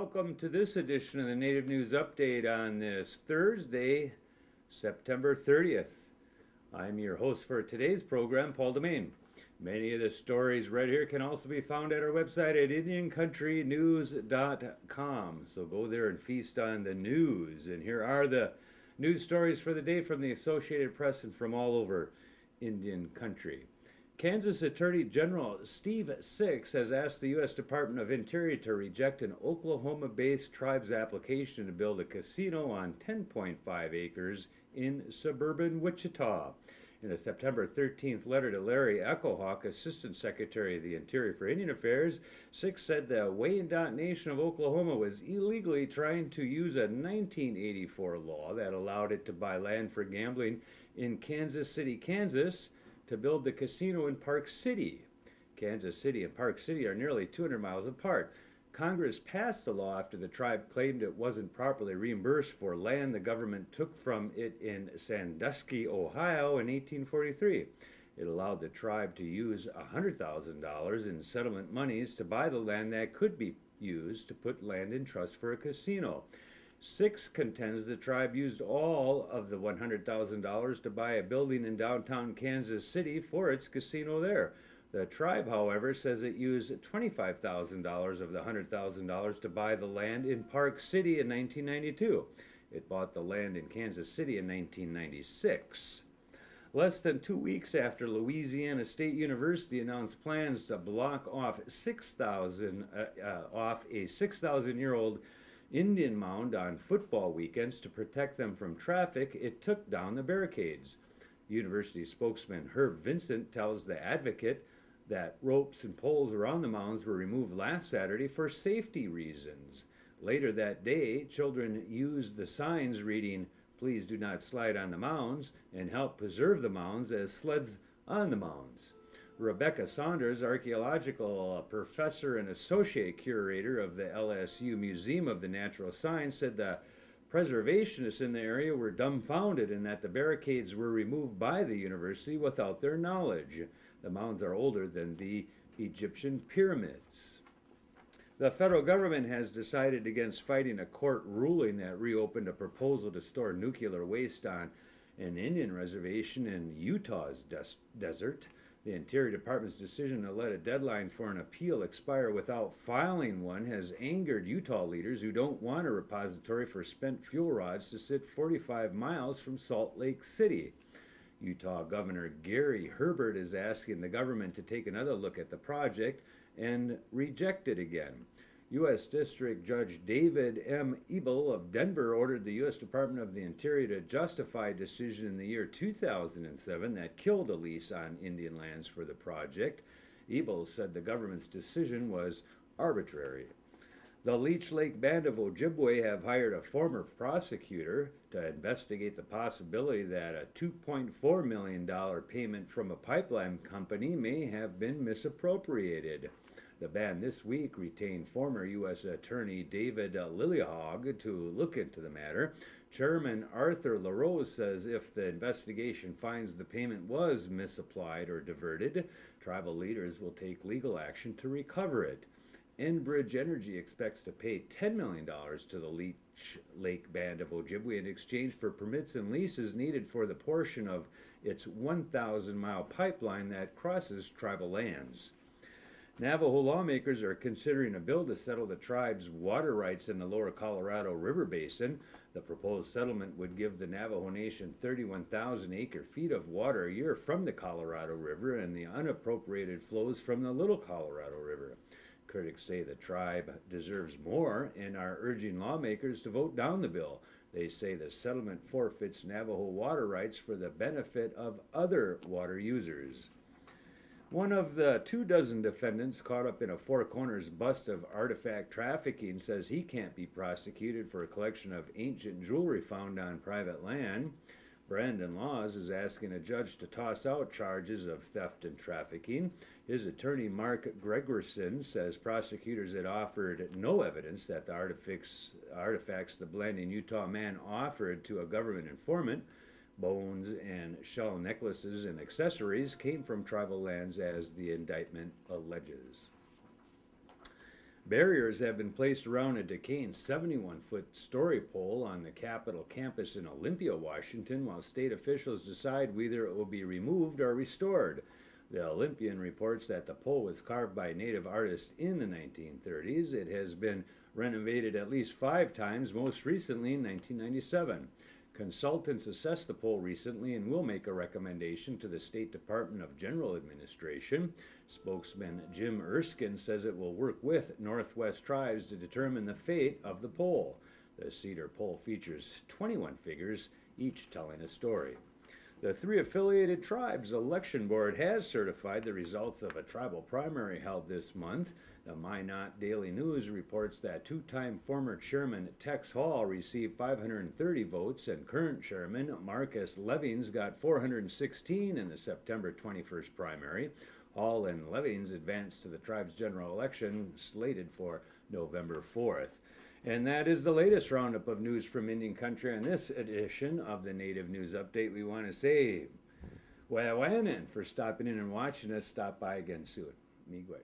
welcome to this edition of the Native News Update on this Thursday, September 30th. I'm your host for today's program, Paul DeMain. Many of the stories right here can also be found at our website at IndianCountryNews.com. So go there and feast on the news. And here are the news stories for the day from the Associated Press and from all over Indian country. Kansas Attorney General Steve Six has asked the U.S. Department of Interior to reject an Oklahoma-based tribe's application to build a casino on 10.5 acres in suburban Wichita. In a September 13th letter to Larry Echohawk, Assistant Secretary of the Interior for Indian Affairs, Six said the Wyandot Nation of Oklahoma was illegally trying to use a 1984 law that allowed it to buy land for gambling in Kansas City, Kansas, to build the casino in Park City. Kansas City and Park City are nearly 200 miles apart. Congress passed the law after the tribe claimed it wasn't properly reimbursed for land the government took from it in Sandusky, Ohio in 1843. It allowed the tribe to use $100,000 in settlement monies to buy the land that could be used to put land in trust for a casino. Six contends the tribe used all of the $100,000 to buy a building in downtown Kansas City for its casino there. The tribe, however, says it used $25,000 of the $100,000 to buy the land in Park City in 1992. It bought the land in Kansas City in 1996. Less than 2 weeks after Louisiana State University announced plans to block off a 6,000-year-old Indian mound on football weekends to protect them from traffic, it took down the barricades. University spokesman Herb Vincent tells The Advocate that ropes and poles around the mounds were removed last Saturday for safety reasons. Later that day, children used the signs reading, "Please do not slide on the mounds," and help preserve the mounds as sleds on the mounds. Rebecca Saunders, archaeological professor and associate curator of the LSU Museum of the Natural Science, said the preservationists in the area were dumbfounded and that the barricades were removed by the university without their knowledge. The mounds are older than the Egyptian pyramids. The federal government has decided against fighting a court ruling that reopened a proposal to store nuclear waste on an Indian reservation in Utah's desert. The Interior Department's decision to let a deadline for an appeal expire without filing one has angered Utah leaders who don't want a repository for spent fuel rods to sit 45 miles from Salt Lake City. Utah Governor Gary Herbert is asking the government to take another look at the project and reject it again. U.S. District Judge David M. Ebel of Denver ordered the U.S. Department of the Interior to justify a decision in the year 2007 that killed a lease on Indian lands for the project. Ebel said the government's decision was arbitrary. The Leech Lake Band of Ojibwe have hired a former prosecutor to investigate the possibility that a $2.4 million payment from a pipeline company may have been misappropriated. The band this week retained former U.S. Attorney David Lilliehog to look into the matter. Chairman Arthur LaRose says if the investigation finds the payment was misapplied or diverted, tribal leaders will take legal action to recover it. Enbridge Energy expects to pay $10 million to the Leech Lake Band of Ojibwe in exchange for permits and leases needed for the portion of its 1,000-mile pipeline that crosses tribal lands. Navajo lawmakers are considering a bill to settle the tribe's water rights in the lower Colorado River Basin. The proposed settlement would give the Navajo Nation 31,000 acre-feet of water a year from the Colorado River and the unappropriated flows from the Little Colorado River. Critics say the tribe deserves more and are urging lawmakers to vote down the bill. They say the settlement forfeits Navajo water rights for the benefit of other water users. One of the 24 defendants caught up in a Four Corners bust of artifact trafficking says he can't be prosecuted for a collection of ancient jewelry found on private land. Brandon Laws is asking a judge to toss out charges of theft and trafficking. His attorney, Mark Gregerson, says prosecutors had offered no evidence that the artifacts the Blanding, Utah man offered to a government informant, bones and shell necklaces and accessories, came from tribal lands as the indictment alleges. Barriers have been placed around a decaying 71-foot story pole on the Capitol campus in Olympia, Washington, while state officials decide whether it will be removed or restored. The Olympian reports that the pole was carved by native artists in the 1930s. It has been renovated at least 5 times, most recently in 1997. Consultants assessed the pole recently and will make a recommendation to the State Department of General Administration. Spokesman Jim Erskine says it will work with Northwest tribes to determine the fate of the pole. The cedar pole features 21 figures, each telling a story. The 3 affiliated tribes election board has certified the results of a tribal primary held this month. The Minot Daily News reports that 2-time former Chairman Tex Hall received 530 votes and current Chairman Marcus Levings got 416 in the September 21st primary. Hall and Levings advanced to the tribe's general election slated for November 4th. And that is the latest roundup of news from Indian Country on this edition of the Native News Update. We want to say, Wayawayanan, for stopping in and watching us. Stop by again soon. Miigwech.